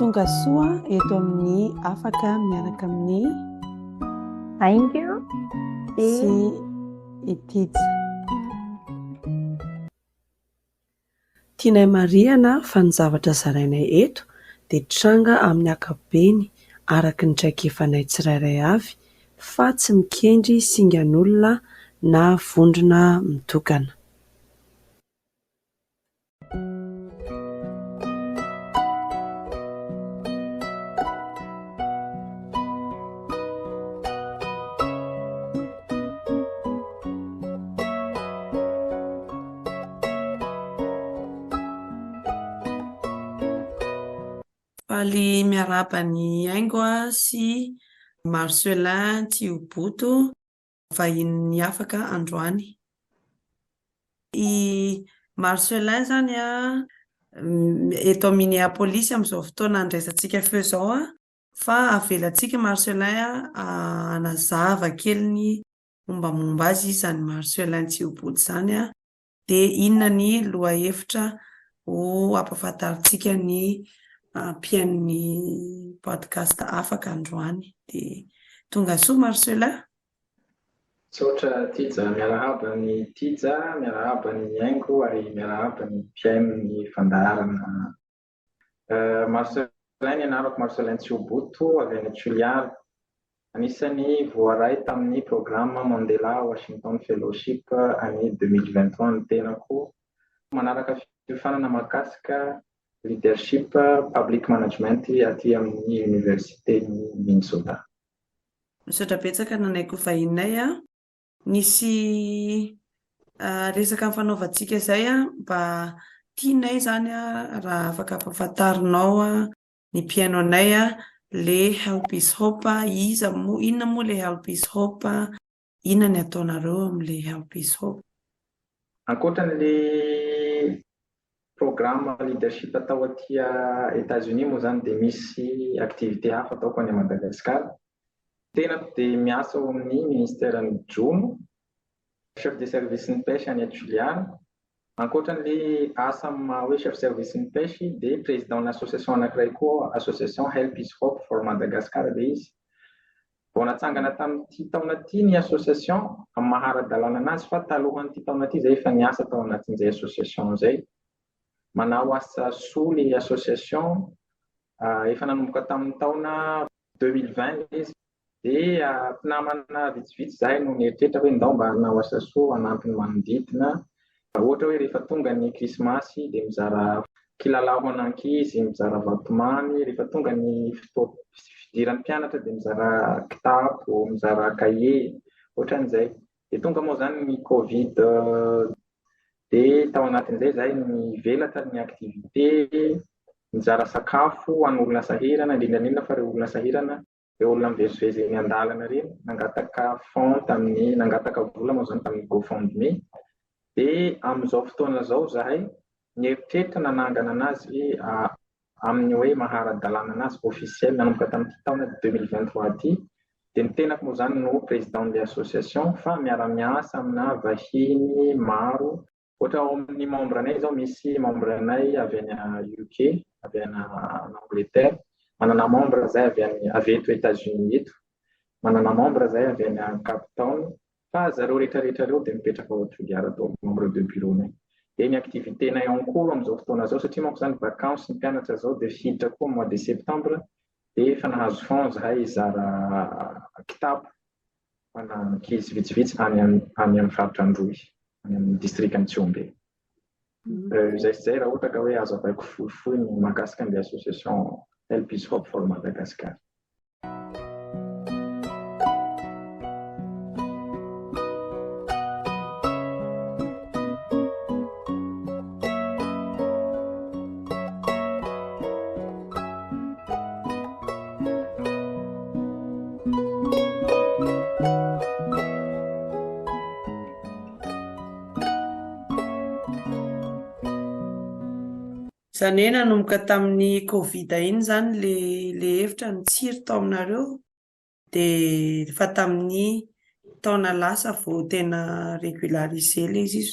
tonga soa eto amin'ny afaka miaraka amin'ny Aingo sy Etija. Tianay Mariana fa ny zavatra zarainay eto dia tranga amin'ny ankapobeny araka ny traikefanay tsirairay avy fa tsy mikendry singan'olona na vondrona mitokana. Faly miaraba ny Aingo sy Marcelin Tsihoboto vahiny afaka androany. I Marcelin zany eto amin'ny Minneapolis amin'izao fotoana andraisantsika feo zao fa avelantsika Marcelin anazava kely ny mombamomba azy izany Marcelin Tsihoboto zany dia inona ny lohahevitra ho ampahafantarintsika ny mpiain'ny podcast afaka androany. Dia tonga soa Marcelin. Tsotra Tija, miarahaba ny Tija, miarahaba ny Aingo ary miarahaba ny mpiain'ny fandaharana. Marcelin ny anarako Marcelin Tsihoboto avy any Toliara. Anisany voaray tamin'ny programma Mandela Washington Fellowship année 2023 ny tenako. Manaraka fiofanana mahakasika leadership public management aty amin'ny université Minnesota. Misaotra betsaka nanaiko vahinay nisy resaka fanaovantsika izay mba tianay zany raha afaka ampahafantarinao ny mpiaino anay le Help is Hope, inona moa le Help is Hope, inona ny ataonareo amin'le Help is Hope. Ankoatran'le programme leadership atao aty États-Unis moa zany dia misy activité hafa ataoko any Madagascar. Tenako dia miasa ao amin'ny ministèren'ny Jomo, chef de service ny pêche any Toliara. Ankoatran'le asa hoe chef service ny pêche dia président l'association anankiray koa, association Help is Hope for Madagascar dia izy. Vao natsangana tamin'ity taona ity ny association amin'ny maharadalana anazy fa talohan'ity taona ity zay efa niasa tao anatin'izay association zay. Manao asa soa le association efa nanomboka tamin'ny taona 2020 izy. Dia mpinamana vitsivitsy zahay no nieritreritra hoe ndao mba hanao asa soa hanampy ny manodidina. Ohatra hoe rehefa tonga ny krismasy dia mizara kilalao an'ankizy, mizara vatomamy. Rehefa tonga ny fidiran'ny mpianatra dia mizara kitapo, mizara kahie, ohatran'izay. Dia tonga moa zany ny Covid dia tao anatin'izay zahay nivelatra ny activité, mizara sakafo an'olona sahirana, indrindra fa ireo olona sahirana, ireo olona mivezivezy eny an-dalana reny, nangataka fond nangataka vola moa zany tamin'ny GoFundMe. Dia amin'izao fotoana zao zahay nieritreritra nanangana anazy amin'ny hoe maharadalana anazy officiel nanomboka tamin'ity taona 2023 ity. Dia ny tenako moa zany no présidentsy association fa miara-miasa amina vahiny maro. Ohatra ao amin'ny membre anay zao misy membre anay avy any UK, avy any Angleterre, manana membre zay avy eto États-Unis eto, manana membre zay avy any Cape Town, fa zareo rehetrarehetra reo dia mipetraka ao Toliara tao membre de bureau nay. Dia ny activité nay en cours amin'izao fotoana zao satria manko zany vacances ny mpianatra zao dia fiditra koa mois de septembre dia efa nahazo fond zahay hizara kitapo ana ankizy vitsivitsy any amin'ny faritra Androy, any amin'ny district Antsombe. Zay raha ohatra ka hoe azo avaiko fohifohy ny mahakasika an'ilay association Help is Hope for Madagascar. Zany hoe nanomboka tamin'ny Covid iny zany le hevitra nitsiry tao aminareo dia fa tamin'ny taona lasa vao tena régularisé le izy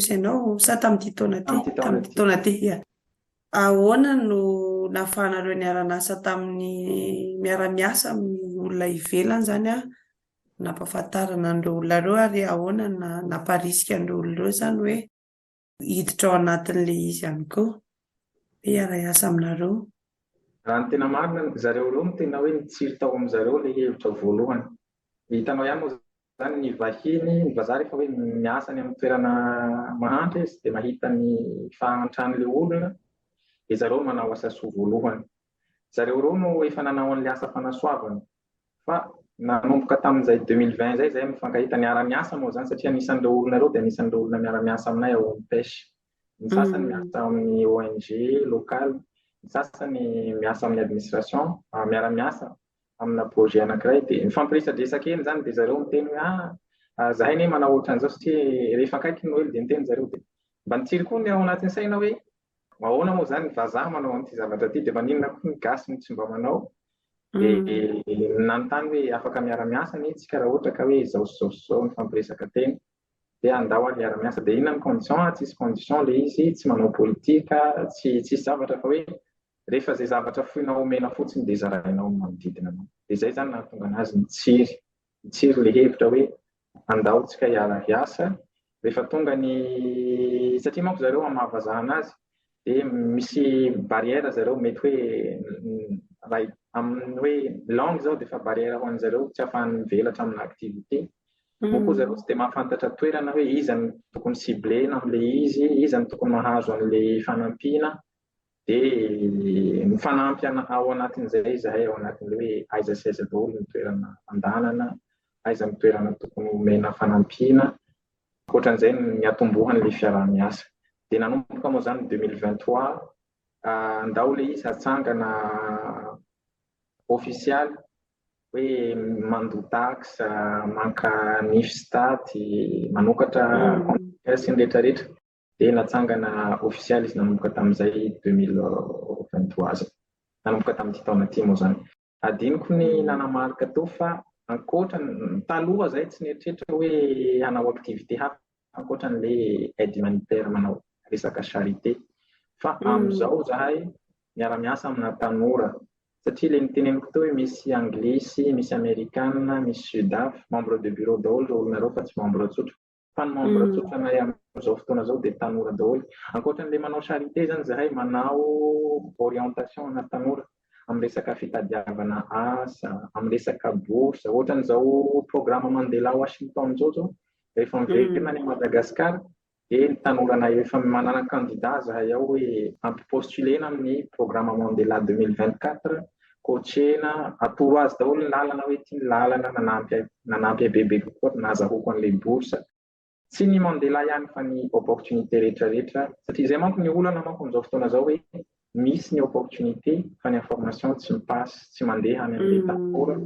ianao sa tamin'ity taona ty? Tamin'ity taona ty. Ahoana no nafahanareo niara-nasa tamin'ny miara-miasa amin'ny olona ivelany zany a nampahafantarana andreo olona reo ary ahoana namparisika andreo olona reo zany hoe hiditra ao anatin'ilay izy ihany koa hoe hiara-iasa aminareo. Raha ny tena marina zareo reo no tena hoe nitsiry tao amin'izareo ilay hevitra voalohany. Hitanao ihany moa zany ny vahiny, ny vazaha rehefa hoe miasa any amin'ny toerana mahantra izy dia mahita ny fahantran'ilay olona dia zareo manao asa soa voalohany. Zareo reo no efa nanao an'ilay asa fanasoavana. Fa nanomboka tamin'izay 2020 zay zahay mifankahita niara-miasa moa zany satria anisan'ireo olona reo dia anisan'ireo olona miara-miasa aminay ao amin'ny pêche. Ny sasany miasa amin'ny ONG local, ny sasany miasa amin'ny administration, miara-miasa amina projet anankiray dia mifampiresadresaka eny zany dia zareo miteny hoe zahay ne manao ohatran'izao satria rehefa akaiky ny elo dia miteny zareo dia mba nitsiry koa ny ao anatin'ny saina hoe ahoana moa zany vazaha manao an'ity zavatra ity dia maninona koa ny gasy ny tsy mba manao dia nanontany hoe afaka miara-miasa ny tsika raha ohatra ka hoe zao ny fampiresaka teny dia andao ary miara-miasa dia inona ny condition, tsisy condition le izy, tsy manao politika, tsisy zavatra fa hoe rehefa zay zavatra foinao omena fotsiny dia zarainao manodidina anao. Dia zay zany nahatonga anazy nitsiry le hevitra hoe andao tsika hiara-iasa. Rehefa tonga ny satria manko zareo amin'ny vazaha anazy dia misy barrière zareo mety hoe amin'ny hoe langue zao dia efa barrière ho an'zareo tsy ahafahany mivelatra amin'ny activité. Moa zareo tsy dia mahafantatra toerana hoe iza ny tokony ciblena amin'ilay izy, iza ny tokony mahazo an'ilay fanampiana dia mifanampy ao anatin'izay zahay ao anatin'ilay hoe aiza sy aiza daholo ny toerana andanana, aiza ny toerana tokony omena fanampiana. Ankoatran'izay ny atombohan'ilay fiara-miasa. Dia nanomboka moa zany 2023 andao ilay izy hatsangana ofisialy hoe mandoa taxe, maka nifstaty, manokatra sy ny rehetrarehetra dia natsangana ofisialy izy nanomboka tamin'izay 2023 zay. Nanomboka tamin'ity taona ity moa zany. Adiniko ny nanamarika teo fa ankoatra taloha zay tsy nieritreritra hoe hanao activité hafa ankoatra n'ilay aide humanitaire manao resaka charité. Fa amin'izao zahay miara-miasa amina tanora satria ilay niteneniko teo hoe misy anglisy, misy amerikanina, misy sudaf, membre de bureau daholo ireo olona reo fa tsy membre tsotra. Fa ny membre tsotra na amin'izao fotoana izao dia tanora daholo. Ankoatran'ilay manao charité zany zahay manao orientation ana tanora amin'ny resaka fitadiavana asa, amin'ny resaka bourse, ohatran'izao programme Mandela Washington zao rehefa miverina any Madagascar dia ny tanora efa manana candidat zahay ao hoe ampipostulena amin'ny programme Mandela 2024 coachena, atoro azy daholo ny lalana hoe ity ny lalana nanampy bebe kokoa nahazahoko an'ilay bourse. Tsy ny Mandela ihany fa ny opportunité rehetrarehetra satria izay manko ny olana manko amin'izao fotoana izao hoe misy ny opportunité fa ny information tsy mipasy, tsy mandeha any amin'ilay tanora.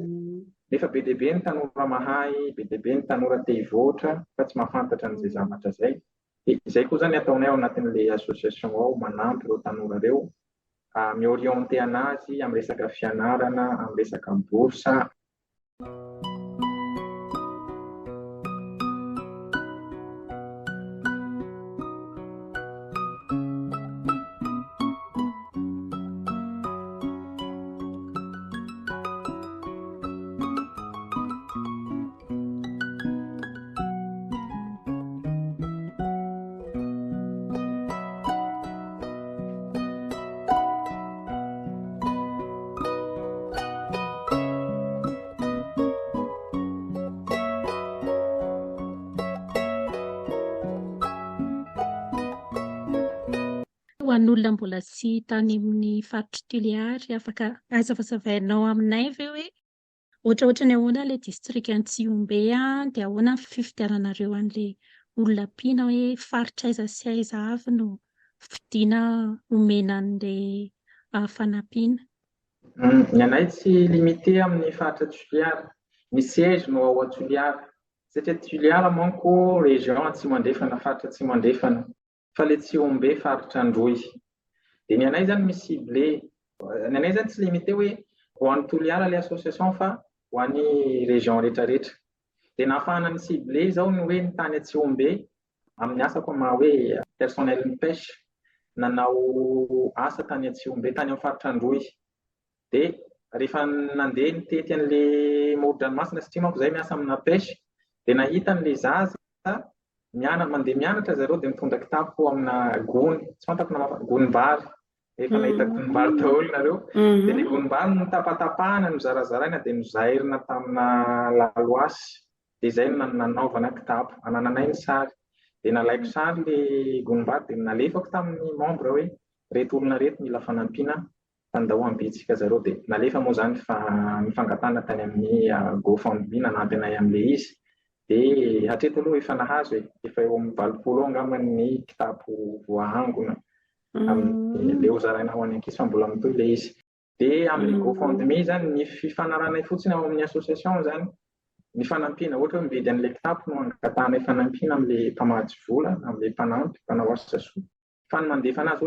Nefa be dia be ny tanora mahay, be dia be ny tanora te hivoatra fa tsy mahafantatra an'izay zavatra zay. Izay koa zany ataonay ao anatin'ilay association ao manampy ireo tanora ireo miorienté anazy amin'ny resaka fianarana, amin'ny resaka bourse. Ho an'olona mbola tsy tany amin'ny faritra Toliary afaka azavazavainao aminay ve hoe ohatraohatra ny ahoana ilay district Antsiombe dia ahoana ny fifidiananareo an'ilay olona ampiana hoe faritra aiza sy aiza avy no fidiana omena an'ilay fanampiana. Ny anay tsy limité amin'ny faritra Toliary, ny siège no ao Toliary satria Toliary manko région Atsimo andrefana, faritra Atsimo andrefana. Fa ilay Antsiombe faritra Androy. Dia ny anay zany misy ciblé, ny anay zany tsy limité hoe ho an'ny Toliara ilay association fa ho an'ny région rehetrarehetra. Dia nahafahana ny ciblé izao ny hoe ny tany Antsiombe amin'ny asako hoe personnel ny pêche nanao asa tany Atsiombe tany amin'ny faritra Androy. Dia rehefa nandeha nitety an'ilay moron-dranomasina satria manko izay miasa amina pêche, dia nahita an'ilay zaza mandeha mianatra zareo dia mitondra kitapo amina gony, tsy fantako na gonim-bary. Rehefa nahita gonim-bary daholo nareo, dia ilay gonim-bary no tapatapahana, no zarazaraina dia nozairina tamina laloasy. Dia izay no nanaovana kitapo, anananay ny sary. Dia nalaiko sary ilay gonim-bary dia nalefako tamin'ny membre hoe reto olona reto mila fanampiana fandahoam-bitsika zareo. Dia nalefa moa izany ny fangatana tany amin'ny GoFundMe nanampy anay amin'ilay izy. Dia hatreto aloha efa nahazo efa eo amin'ny 20 angamba ny kitapo voahangona amin'ilay hozaraina ho any ankizy fa mbola mitohy ilay izy. Dia amin'ny GoFundMe zany ny fifanarahanay fotsiny ao amin'ny association zany ny fanampiana, ohatra hoe mividy an'ilay kitapo no angatahanay fanampiana amin'ilay mpamady vola, amin'ilay mpanampy mpanao asa soa. Fa ny mandefa anazy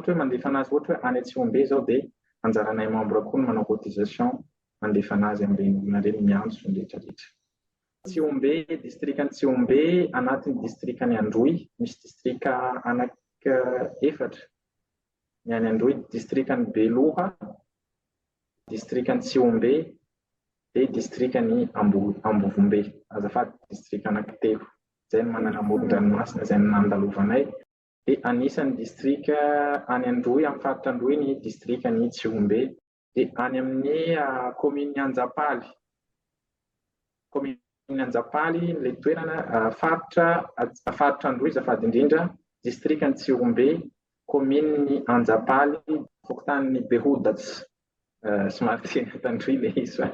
ohatra hoe any Atsiombe zao dia anjaranay membre koa ny manao cotisation mandefa anazy amin'ireny olona ireny miantso rehetrarehetra. Atsiombe, distrikany Atsiombe anatin'ny distrikany Androy, misy distrika efatra. Ny any Androy distrikany Beloha, distrikany Atsiombe dia distrikany Ambovombe, azafady distrika anankitelo. Izay no manana moron-dranomasina izay no nandalovanay. Dia anisan'ny distrika any Androy amin'ny faritra Androy ny distrikany Atsiombe. Dia any amin'ny commune Anjapaly. Commune Anjapaly ilay toerana faritra Androy azafady indrindra, distrikany Atsiombe, commune Anjapaly, fokotanin'ny Behodatsy. Somary teny Tandroy ilay izy fa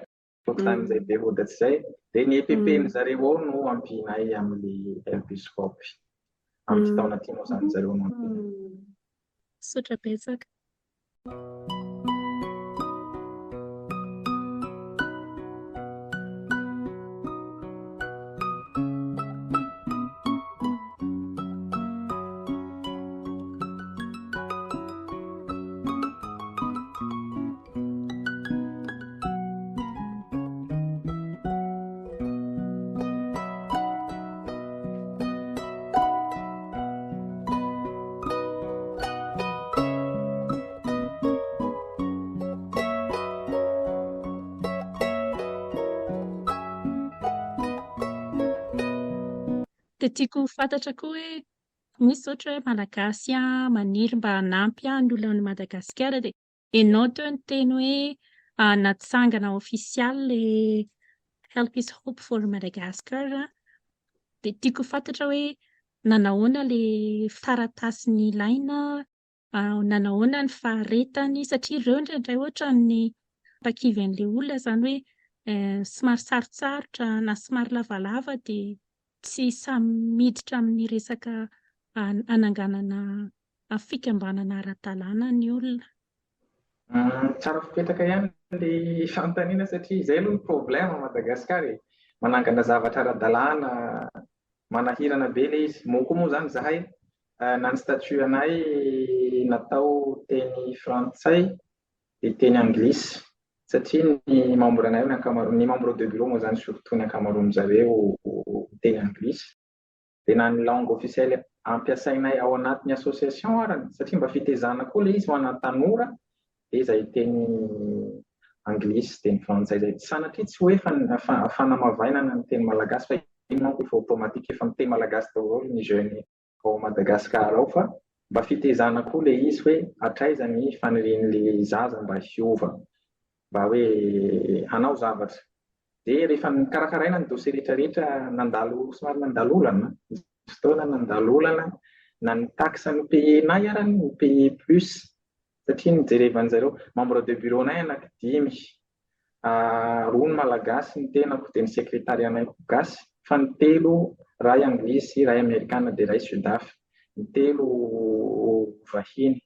fokotanin'izay Behodatsy izay. Dia ny EPP-ny zareo ao no ampianay amin'ny episcopy. Amin'ny fitaona tianao izany zareo no ampiana. Sotra betsaka. Dia tiako fantatra koa hoe misy ohatra hoe malagasy maniry mba hanampy ny olona any Madagasikara dia ianao teo ny teny hoe natsangana ofisialy Help is Hope for Madagascar. Dia tiako fantatra hoe nanahoana ilay taratasy ny ilaina, nanahoana ny faharetany satria ireo indraindray ohatra ny mpakivy an'ilay olona izany hoe somary sarotsarotra na somary lavalava dia tsy samy miditra amin'ny resaka ananganana fikambanana ara-dalàna ny olona. Tsara fipetraka ihany ilay fanontaniana satria izay aloha ny problème Madagasikara. Manangana zavatra ara-dalàna, manahirana be ilay izy. Moko moa izany zahay na ny statut anay natao teny frantsay dia teny anglisy satria ny membre anay ny membre de bureau moa izany surtout ny ankamaroany zareo teny anglisy. Dia na ny langue officielle ampiasainay ao anatin'ny association arany satria mba fitezana koa ilay izy ho ana tanora dia izay teny anglisy, teny frantsay izay. Sanatria tsy hoe fanamavainana ny teny malagasy fa iny manko efa automatique efa miteny malagasy daholo ny jeune ao Madagasikara ao, fa mba fitezana koa ilay izy hoe hatraiza ny fanirian'ilay zaza mba hiova, mba hoe hanao zavatra. Dia rehefa karakaraina ny dossier rehetrarehetra somary nandalo olana, fotoana nandalo olana, na ny taxe ny payenay arany ny paye plus satria nijerevan'ny zareo membre de bureau nay anankidimy, roa ny malagasy ny tenako dia ny sekretarianay gasy, fa ny telo ray anglisy, ray amerikana dia ray sudaf, ny telo vahiny.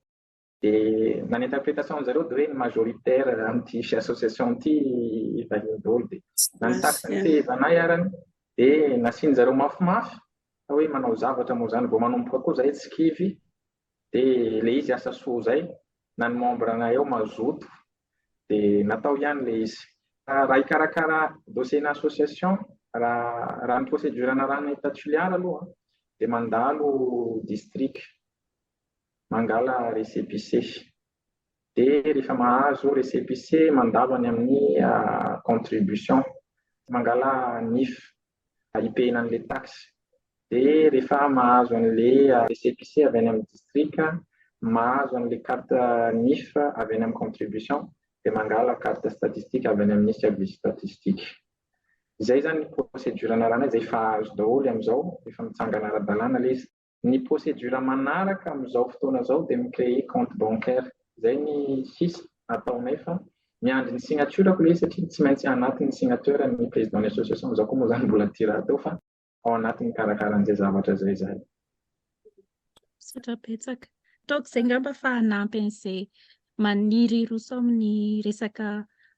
Dia na ny interprétation zareo dia hoe ny majoritaire amin'ity association ity vahiny daholo. Dia na ny taxe ny payevanay arany dia nasiany zareo mafimafy fa hoe manao zavatra moa izany vao manomboka koa zahay tsy kivy dia ilay izy asa soa izay. Na ny membre anay ao mazoto dia natao ihany ilay izy. Raha hikarakara dossier na association, raha ny procédure anarahana état tuliara aloha dia mandalo district mangala récépissé. Dia rehefa mahazo récépissé mandalo any amin'ny contribution, mangala NIF ipehina an'ilay taxe. Dia rehefa mahazo an'ilay récépissé avy any amin'ny district, mahazo an'ilay carte NIF avy any amin'ny contribution, dia mangala carte statistique avy any amin'ny service statistique. Izay zany ny procédure anarana izay efa azo daholo amin'izao, efa mitsangana ara-dalàna ilay izy. Ny procédure manaraka amin'izao fotoana izao dia micréer compte bancaire. Izay ny sisa ataonay fa miandry ny signaturako ilay izy satria tsy maintsy anatin'ny signature ny président ny association. Izao koa moa zany mbola ty raha teo fa ao anatin'ny karakaran'izay zavatra izay zahay. Satra betsaka. Ataoko izay ngamba fa hanampy an'izay maniry roso amin'ny resaka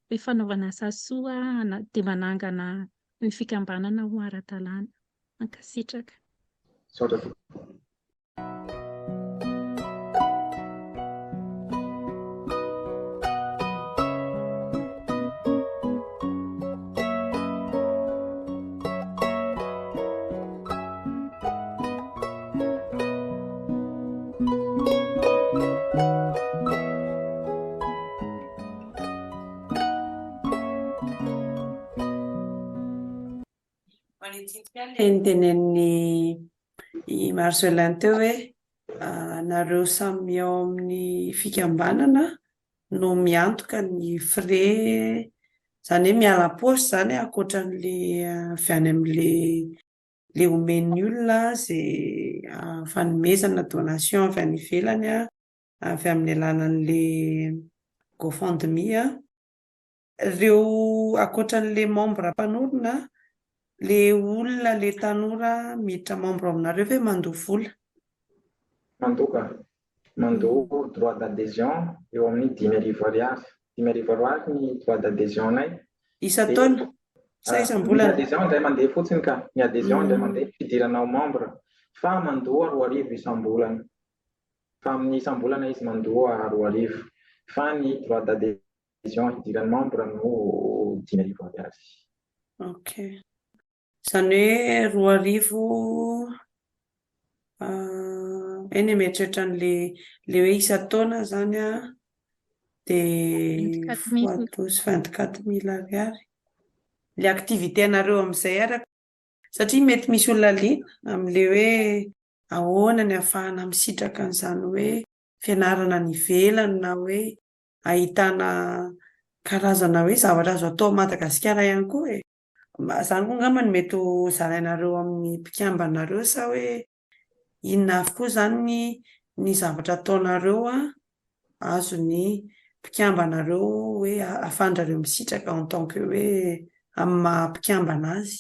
hoe fanaovana asa soa dia manangana ny fikambanana ho ara-dalàna. Mankasitraka. Saotra. Tenen'ny Marcelin teo hoe nareo samy ao amin'ny fikambanana no miantoka ny frais, izany hoe miala poche zany ankoatran'le avy any amin'le omen'ny olona izay fanomezana donation avy any ivelany avy amin'ny alalan'le GoFundMe. Ireo ankoatran'le membre mpanorona, le olona, le tanora miditra membre aminareo ve mandoha vola? Mandoha droit d'adhésion eo amin'ny 10,000 ariary. 10,000 ariary ny droit d'adhésion anay. Isan-taona? Sa isam-bolana? Ny adhésion indray mandeha fotsiny ka. Ny adhésion indray mandeha fidiranao membre. Fa mandoha 2,000 isam-bolana. Fa amin'ny isam-bolana izy mandoha 2,000. Fa ny droit d'adhésion hidiran'ny membre no 10,000 ariary. Ok. Izany hoe 2,000 eny mieritreritra le hoe isan-taona zany dia 24,000 ariary. Le activité anareo amin'izay araka satria mety misy olona liana amin'le hoe ahoana ny ahafahana misitraka an'izany hoe fianarana ny ivelany na hoe ahitana karazana hoe zavatra azo atao Madagasikara ihany koa e. Izany koa angamba ny mety ho zarainareo amin'ny mpikambanareo sa hoe inona avokoa zany ny zavatra ataonareo azo ny mpikambanareo hoe ahafahanjareo misitraka en tant que hoe amin'ny maha-mpikambana azy.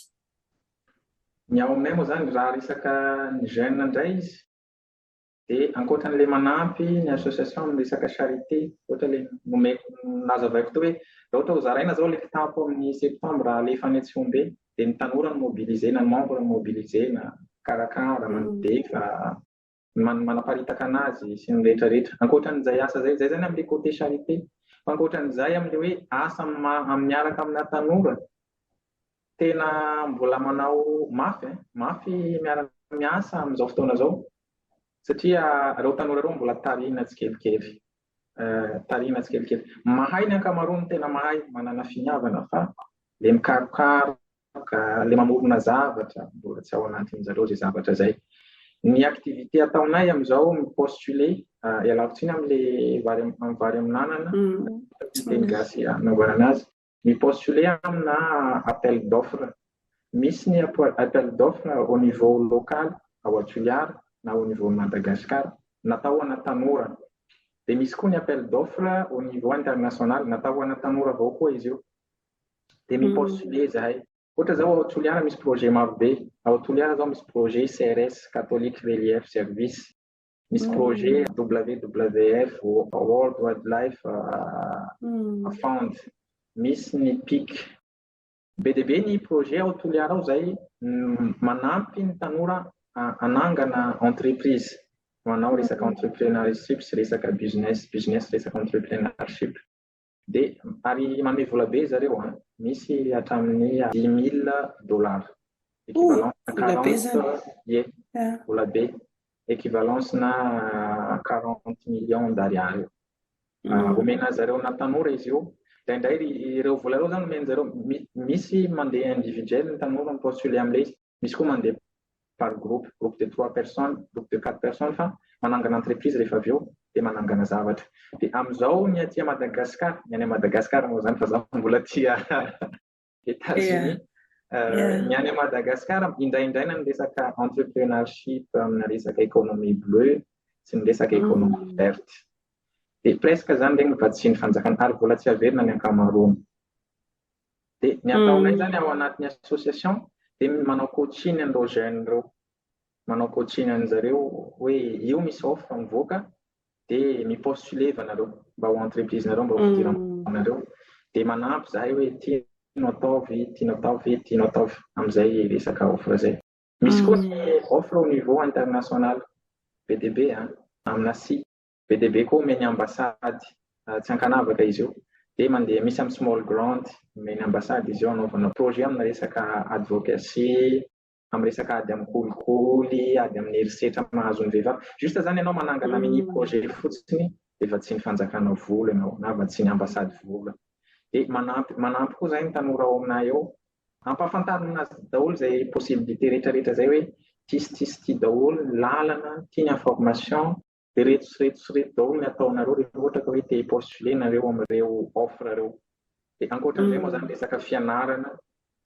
Ny ao aminay moa zany raha resaka ny jeune indray izy dia ankoatran'ilay manampy ny association amin'ny resaka charité, ohatra ilay nazavaiko teo hoe raha ohatra ho zaraina zao ilay kitapo amin'ny septambra alefa any Atsiombe dia ny tanora ny mobilisena, ny membre ny mobilisena, karakara, mandefa, manaparitaka anazy sy ny rehetrarehetra. Ankoatran'izay asa zay zany amin'ilay côté charité. Ankoatran'izay amin'ilay hoe asa miaraka amina tanora, tena mbola manao mafy miaraka miasa amin'izao fotoana zao satria ireo tanora ireo mbola tarina tsikelikely. Mahay ny ankamaroany, tena mahay, manana finiavana fa le mikarokaroka, le mamorona zavatra mbola tsy ao anatin'izareo zay zavatra zay. Ny activité ataonay amin'izao mipostuler ialako tsiny amin'ilay vary amin'anana teny gasy anaovana azy. Mipostuler amina appel d'offre. Misy ny appel d'offre au niveau local ao Toliara na au niveau Madagascar natao ana tanora. Dia misy koa ny appel d'offre au niveau international natao ana tanora avao koa izy io. Dia mipostuler zahay. Ohatra zao ao Toliara misy projet maro be. Ao Toliara zao misy projet CRS Catholic Relief Service. Misy projet WWF World Wildlife Fund. Misy ny PIC. Be dia be ny projet ao Toliara ao zay manampy ny tanora anangana entreprise. Manao resaka entrepreneurship sy resaka business, resaka entrepreneurship. Dia ary manome vola be zareo misy hatramin'ny $10,000. Équivalence na 40 vola be. Équivalence na 40 millions d'ariary. Omena zareo na tanora izy io. Indraindray ireo vola ireo zany omena zareo. Misy mandeha individuel ny tanora mipostule amin'ilay izy. Misy koa mandeha par groupe de 3 personnes, groupe de 4 personnes fa manangana entreprise rehefa avy eo dia manangana zavatra. Dia amin'izao ny aty Madagasikara, ny any Madagasikara moa zany fa zaho mbola aty États-Unis. Ny any Madagasikara indraindraina ny resaka entrepreneurship amina resaka économie bleue sy ny resaka économie verte. Dia presque zany regny vatsiny fanjakana ary vola tsy averina ny ankamaroany. Dia ny ataonay zany ao anatin'ny association dia manao coaching an'ireo jeune ireo. Manao coaching an'zareo hoe io misy offre mivoaka dia mipostuleva nareo mba ho entreprise nareo mba ho fidiranareo. Dia manampy zahay hoe tianao ataovy amin'izay resaka offre zay. Misy koa ny offre au niveau international BDB amina BDB koa omeny ambassady tsy ankanavaka izy io. Dia mandeha misy amin'ny small grant omeny ambassady izy io anaovana projet amina resaka advocacy, amin'ny resaka ady amin'ny kolikoly, ady amin'ny herisetra mahazon'ny vehivavy. Juste zany ianao manangana mini projet fotsiny dia vatsiny fanjakana vola ianao na vatsiny ambassady vola. Dia manampy koa zay ny tanora ao aminay eo ampahafantarina azy daholo zay possibilité rehetrarehetra zay hoe tisy daholo ny lalana tiany information dia reto daholo ny ataonareo rehefa ohatra ka hoe te postule nareo amin'ireo offre reo. Dia ankoatran'izay moa zany resaka fianarana,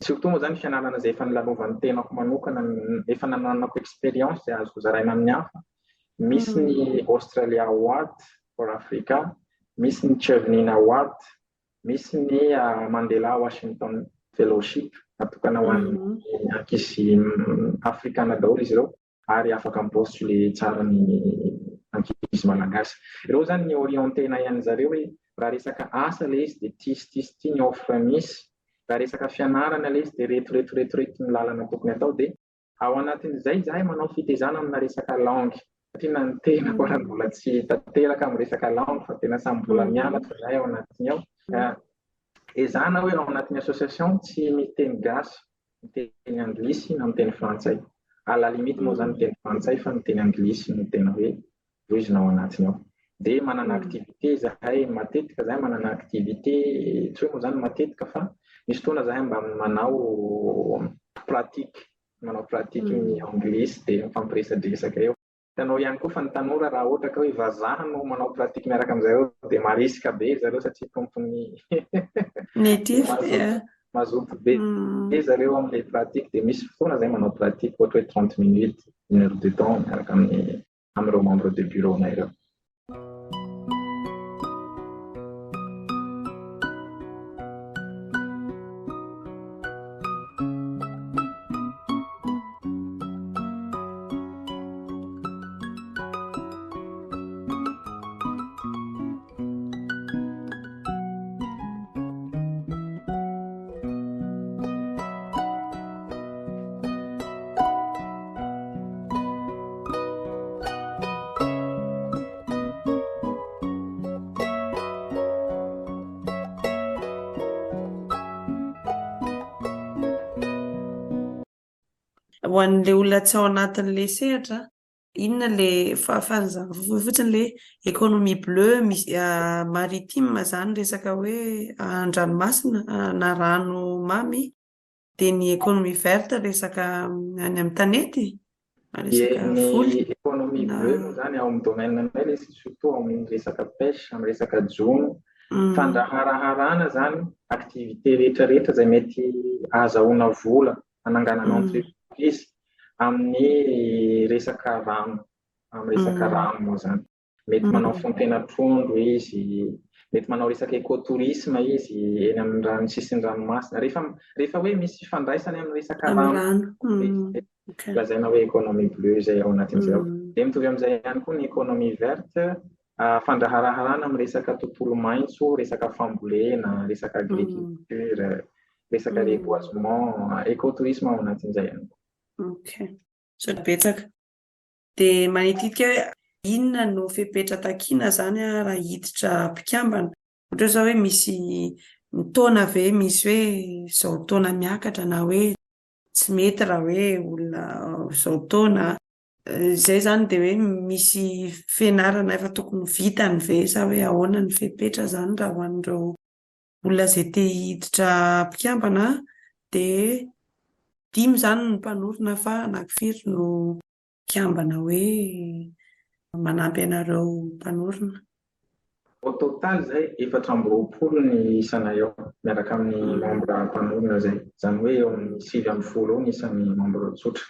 surtout moa zany fianarana izay efa nilalovan'ny tenako manokana, efa nananako expérience izay azoko zaraina amin'ny hafa. Misy ny Australia Award for Africa, misy ny Chevening Award, misy ny Mandela Washington Fellowship natokana ho an'ny ankizy afrikana daholo izy ireo ary afaka mipostule tsara ny ankizy malagasy. Ireo zany ny orientenay an'zareo hoe raha resaka asa ilay izy dia tisy ny offre misy, raha resaka fianarana ilay izy dia reto ny lalana tokony atao. Dia ao anatin'izay zahay manao fitezana amina resaka langue satria na ny tena koa raha mbola tsy tanteraka amin'ny resaka langue fa tena samy mbola mianatra zahay ao anatiny ao. Ezana hoe ao anatin'ny association tsy miteny gasy, miteny anglisy na miteny frantsay. À la limite moa zany miteny frantsay fa miteny anglisy no tena hoe voizina ao anatiny ao. Dia manana activité zahay matetika, zahay manana activité tsy hoe moa zany matetika fa misy fotoana zahay mba manao pratique ny anglisy dia mifampiresadresaka eo. Tanao ihany koa fa ny tanora raha ohatra ka hoe vazaha no manao pratique miaraka amin'izareo dia marisika be zareo satria tompony mazoto be zareo amin'ilay pratique. Dia misy fotoana zay manao pratique ohatra hoe 30 minutes, 1 heure de temps miaraka amin'ireo membre de bureau nay ireo. Ho an'ilay olona tsy ao anatin'ilay sehatra, inona ilay fahafanizana fotsiny ilay économie bleue maritime zany resaka hoe an-dranomasina na rano mamy, dia ny économie verte resaka any amin'ny tanety, resaka voly. Ny économie bleue zany ao amin'ny domaine anay ilay surtout ao amin'ny resaka pêche, amin'ny resaka jono, fandraharaharana zany activité rehetrarehetra izay mety ahazahoana vola ananganana entreprise amin'ny resaka rano, amin'ny resaka rano moa zany. Mety manao fontaine trondro izy, mety manao resaka écotourisme izy eny amin'ny rano sisin'ny ranomasina. Rehefa hoe misy fandraisany amin'ny resaka rano, lazaina hoe économie bleue zay ao anatin'izay. Dia mitovy amin'izay ihany koa ny économie verte, fandraharaharana amin'ny resaka tontolo maitso, resaka fambolena, resaka agriculture, resaka reboisement, écotourisme ao anatin'izay ihany koa. So betsaka. Dia manititika hoe inona no fepetra takiana zany raha hiditra mpikambana. Ohatra zao hoe misy taona ve misy hoe izao taona miakatra na hoe tsy mety raha hoe olona izao taona. Izay zany dia hoe misy fianarana efa tokony vitany ve sa hoe ahoana ny fepetra zany raha ho an'ireo olona izay te hiditra mpikambana dia 5 zany no mpanorona fa anankifiry no mpikambana hoe manampy anareo mpanorona. Au total zay 420 ny isana eo miaraka amin'ny membre mpanorona zay. Zany hoe eo amin'ny 9 eo ny isan'ny membre tsotra.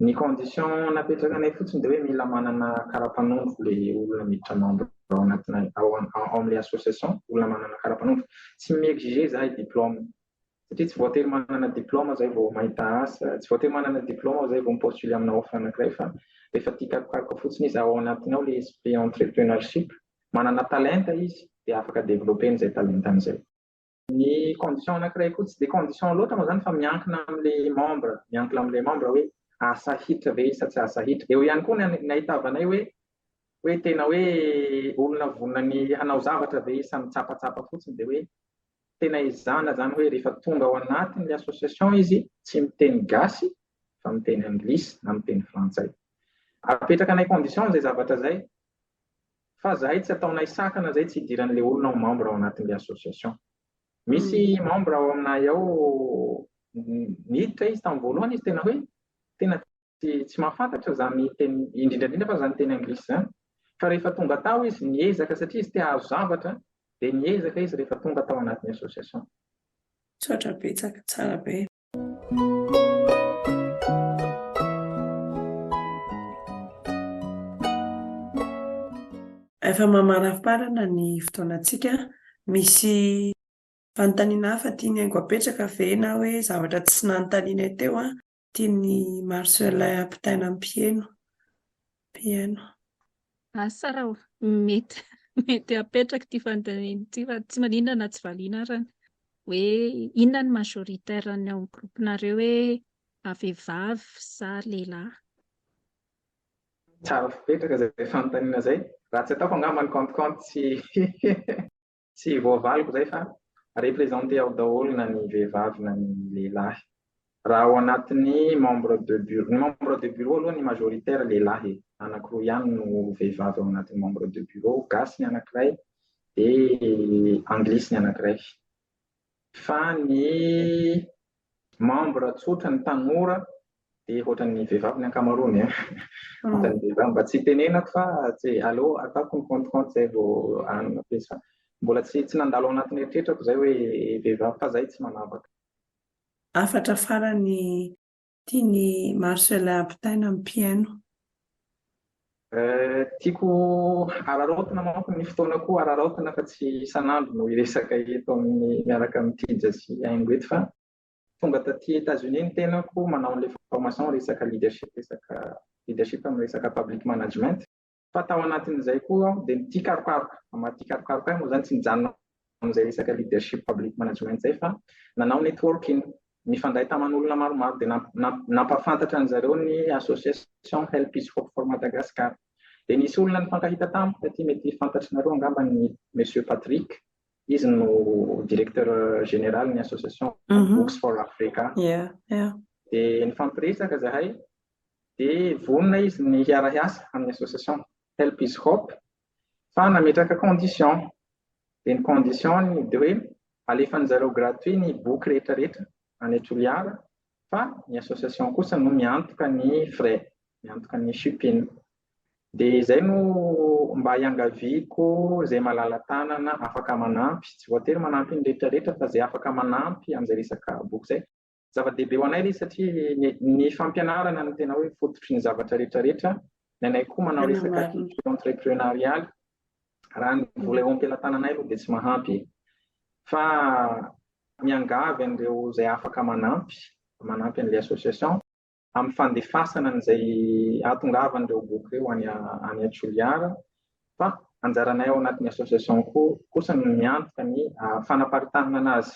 Ny condition napetraka anay fotsiny dia hoe mila manana kara-panondro le olona miditra membre ao anatinay ao amin'ilay association, olona manana kara-panondro. Tsy mi-exiger zahay diplôme satria tsy voatery manana diplôma zay vao mahita asa, tsy voatery manana diplôma zay vao mipostuler amina offre anankiray fa rehefa tia karokaroka fotsiny izy ao anatiny ao le esprit entrepreneurship, manana talenta izy dia afaka développer zay talentany zay. Ny condition anankiray koa tsy dia condition loatra moa zany fa miankina amin'ilay membre hoe asa hitra ve sa tsy asa hitra. Eo ihany koa ny ahitavanay hoe tena hoe olona vonany hanao zavatra ve sa mitsapatsapa fotsiny dia hoe tena izana zany hoe rehefa tonga ao anatin'ilay association izy tsy miteny gasy fa miteny anglisy na miteny frantsay. Apetraka anay condition zay zavatra zay fa zahay tsy ataonay sakana zay tsy hidiran'ilay olona ho membre ao anatin'ilay association. Misy membre ao aminay ao niditra izy tamin'ny voalohany izy tena hoe tena tsy mahafantatra zany teny indrindrandrindra fa zany teny anglisy zany. Fa rehefa tonga tao izy niezaka satria izy te hahazo zavatra dia niezaka izy rehefa tonga tao anatin'ny association. Tsotra betsaka, tsara be. Efa mamarafarana ny fotoanantsika, misy fanontaniana hafa tiany haingo apetraka ve na hoe zavatra tsy nanontanianay teo tiany Marcel ampitaina amin'ny piano. Asa raha mety apetraka ity fanontaniana ity fa tsy maninona na tsy valiana arany hoe inona ny majoritaire ny ao groupinareo hoe vehivavy sa lehilahy. Tsara fipetraka zay fanontaniana zay. Raha tsy ataoko angamba ny compte tsy voavaliko zay fa représenté ao daholo na ny vehivavy na ny lehilahy. Raha ao anatin'ny membre de bureau aloha ny majoritaire lehilahy, anankiroa ihany no vehivavy ao anatin'ny membre de bureau, gasy ny anankiray dia anglisy ny anankiray. Fa ny membre tsotra ny tanora dia ohatran'ny vehivavy ny ankamaroany. Ohatran'ny vehivavy mba tsy tenenako fa tsy allo ataoko ny compte zay vao anona pesa. Mbola tsy nandalo ao anatin'ny eritreretrako zay hoe vehivavy fa zay tsy manavaka. Afatra farany tiany Marcel ampitaina amin'ny piano. Tiako ararotina manko ny fotoanako ararotina fa tsy isan'andro no iresaka eto amin'ny miaraka amin'ity sy haingo eto fa tonga taty États-Unis ny tenako manao an'ilay formation resaka leadership amin'ny resaka public management. Fa tao anatin'izay koa dia tia karokaroka. Tia karokaroka moa zany tsy mijanona amin'izay resaka leadership public management zay fa nanao networking, mifandray taman'olona maromaro dia nampafantatra an'zareo ny association Help is Hope for Madagascar. Dia nisy olona nifankahita tamiko taty mety fantatrinareo angamba ny Monsieur Patrick, izy no directeur général ny association Books for Africa. Dia nifampiresaka zahay dia vonona izy ny hiara-hiasa amin'ny association Help is Hope fa nametraka condition. Dia ny condition dia hoe alefan'zareo gratuit ny boky rehetrarehetra any Toliara fa ny association kosa no miantoka ny frais, miantoka ny shipping. Dia izay no mba hiangaviako izay malala-tanana afaka manampy, tsy voatery manampy ny rehetrarehetra fa izay afaka manampy amin'izay resaka boky izay. Zava-dehibe ho anay ilay satria ny fampianarana no tena hoe fototry ny zavatra rehetrarehetra. Ny anay koa manao resaka entrepreneurial, raha ny vola eo am-pelantananay aloha dia tsy mahampy. Fa miangavy an'ireo izay afaka manampy an'ilay association amin'ny fandefasana an'izay ahatongavan'ireo boky ireo any Toliara. Fa anjaranay ao anatin'ny association kosa no miantoka ny fanaparitahana anazy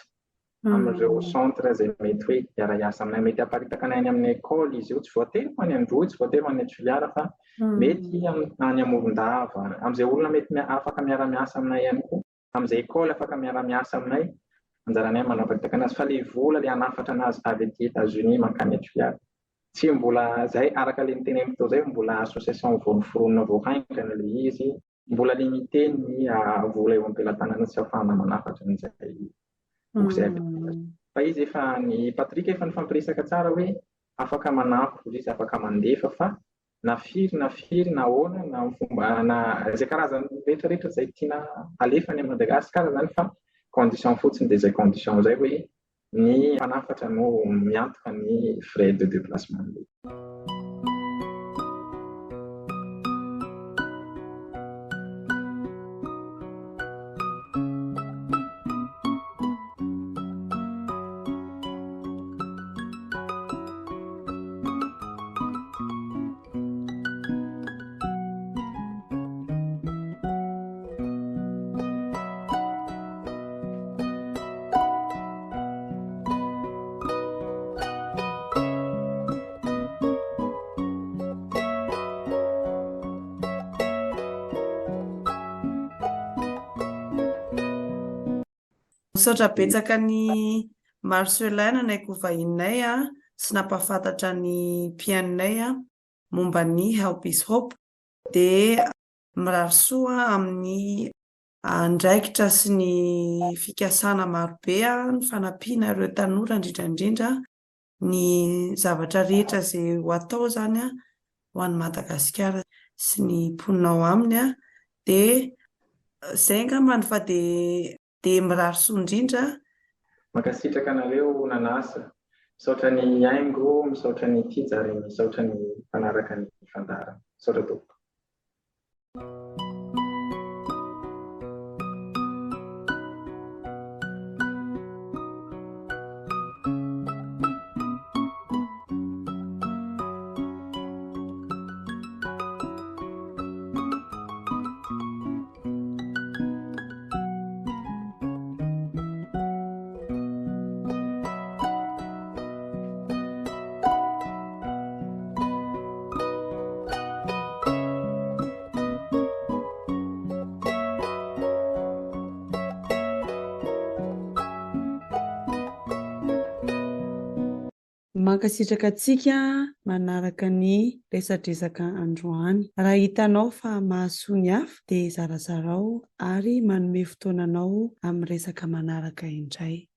amin'ireo centre izay mety hoe hiara-hiasa aminay. Mety haparitaka anay any amin'ny école izy io, tsy voatery ho any Androy, tsy voatery ho any Toliara fa mety any Amorondava, amin'izay olona mety afaka miara-miasa aminay ihany koa, amin'izay école afaka miara-miasa aminay. Anjaranay manaparitaka anazy fa ilay vola ilay hanafatra anazy avy aty États-Unis mankany Toliara tsy mbola zay araka le niteneniko tao zay mbola association vonoforonina voahaingana le izy mbola limité ny vola eo am-pelatanana tsy ahafahana manafatra n'izay izay fa izy efa ny Patrick efa nifampiresaka tsara hoe afaka manampy izy afaka mandefa fa na firy na ahoana na fomba na izay karazany rehetrarehetra zay tiana alefa ny Madagasikara zany fa condition fotsiny dia izay condition zay hoe ny mpanafatra no miantoka ny frais de déplacement. Misaotra betsaka ny Marcelin naiko vahinay sy nampahafantatra ny mpiainay momba ny Help is Hope dia mirary soa amin'ny andraikitra sy ny fikasana marobe ny fanampiana ireo tanora indrindra ny zavatra rehetra izay ho atao zany ho an'ny Madagasikara sy ny mponina ao aminy dia izay angambany fa dia mirary soa indrindra. Mankasitraka anareo nanasa misaotra ny aingo misaotra ny tija ary misaotra ny mpanaraka ny fandarana misaotra tompoko. Mankasitraka antsika manaraka ny resadresaka androany. Raha hitanao fa mahasoa ny hafa dia zarazarao ary manome fotoananao amin'ny resaka manaraka indray.